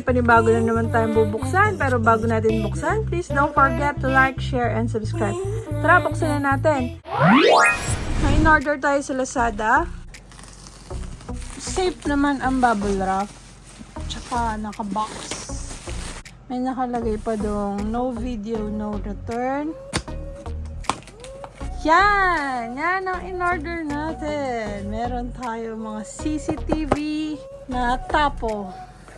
panibago na naman tayong bubuksan. Pero bago natin buksan, please don't forget to like, share, and subscribe. Tara, buksan na natin. May in-order tayo sa Lazada. Safe naman ang bubble wrap. Tsaka naka-box. May nakalagay pa dong no video, no return. Yan! Yan ang in-order natin. Meron tayo mga CCTV na tapo.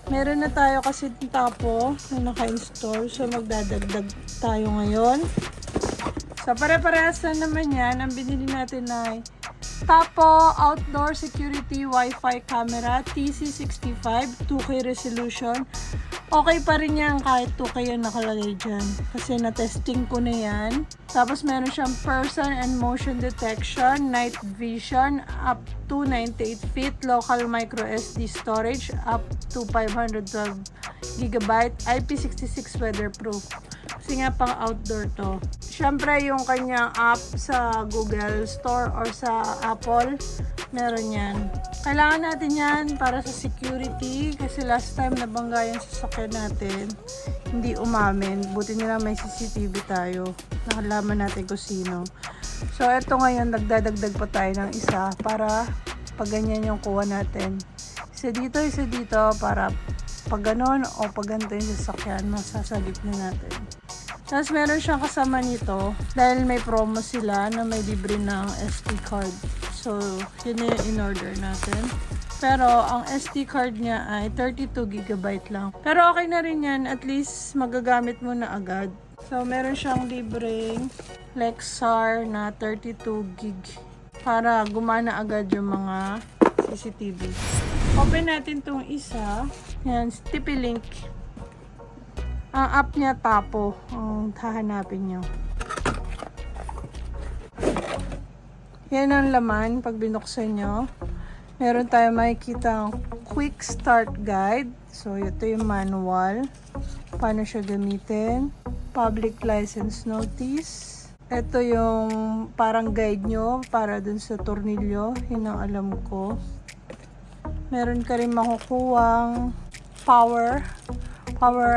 Meron na tayo kasi tapo na naka-install. So magdadagdag tayo ngayon. So pare-parehas na naman yan. Ang binili natin ay tapo outdoor security Wi-Fi camera TC65 2K resolution. Okay pa rin yan kahit 2K yung nakalagay dyan. Kasi na-testing ko na yan. Tapos meron siyang person and motion detection, night vision, up to 98 feet, local micro SD storage, up to 512 GB, IP66 weatherproof. Kasi nga pang outdoor to. Siyempre yung kanyang app sa Google Store or sa Apple, meron yan. Kailangan natin yan para sa security kasi last time nabangga yung sasakyan natin. Hindi umamin. Buti nila may CCTV tayo. Nakalaman natin kung sino. So, eto ngayon, nagdadagdag pa tayo ng isa para pag ganyan yung kuha natin. Isa dito para pag ganon o pag ganito yung sasakyan, masasagip na natin. Tapos meron siyang kasama nito dahil may promo sila na may libre ng SD card. So, yun yung in-order natin. Pero, ang SD card niya ay 32 GB lang. Pero okay na rin yan. At least, magagamit mo na agad. So, meron siyang libreng Lexar na 32 GB para gumana agad yung mga CCTV. Open natin tong isa. Yan, TP-Link. Ang app niya tapo. Ang hahanapin nyo. Yan ang laman pag binuksan nyo. Meron tayo makikita quick start guide. So, ito yung manual. Paano siya gamitin. Public license notice. Ito yung parang guide nyo para dun sa tornilyo. Yun ang alam ko. Meron ka rin makukuhang power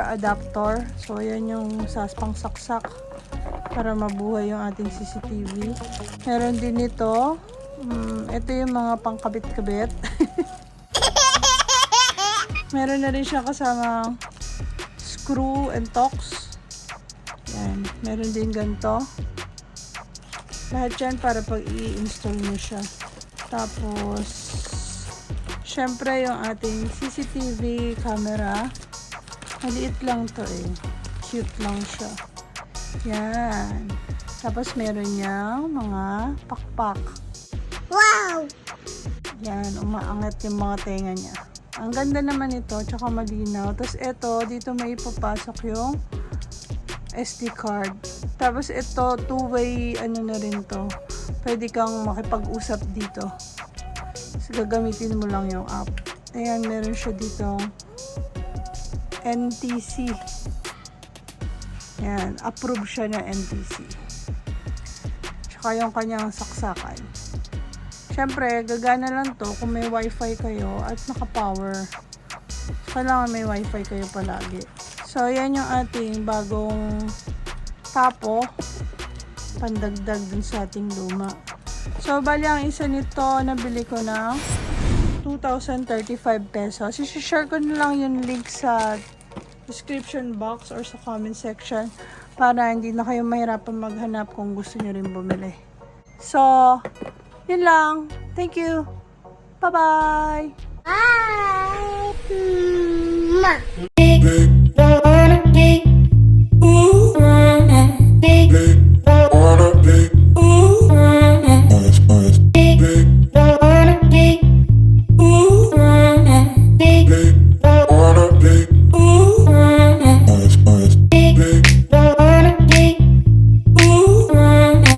adapter. So, yan yung pang saksak para mabuhay yung ating CCTV. Meron din ito. Ito yung mga pangkabit-kabit. Meron na rin siya kasama screw and tocks. Yan. Meron din ganito. Lahat yan para pag i-install mo siya. Tapos, syempre yung ating CCTV camera. Maliit lang to eh. Cute lang siya. Yan. Tapos meron niyang mga pakpak. Wow! Yan, umaangat yung mga tenga niya. Ang ganda naman ito, tsaka malinaw. Tapos ito, dito may ipapasok yung SD card. Tapos ito, two-way ano na rin to. Pwede kang makipag-usap dito. So, gagamitin mo lang yung app. Ayan, meron siya dito NTC. Yan, approve siya ng NTC. Tsaka yung kanyang saksakan. Siyempre, gagana lang to kung may wifi kayo at naka-power. Kailangan may wifi kayo palagi. So, yan yung ating bagong tapo. Pandagdag dun sa ating luma. So, bali ang isa nito, nabili ko ng 2,035 pesos. I-share ko na lang yung link sa description box or sa comment section para hindi na kayo mahirapan maghanap kung gusto nyo rin bumili. So, yun lang. Thank you. Bye-bye! Bye!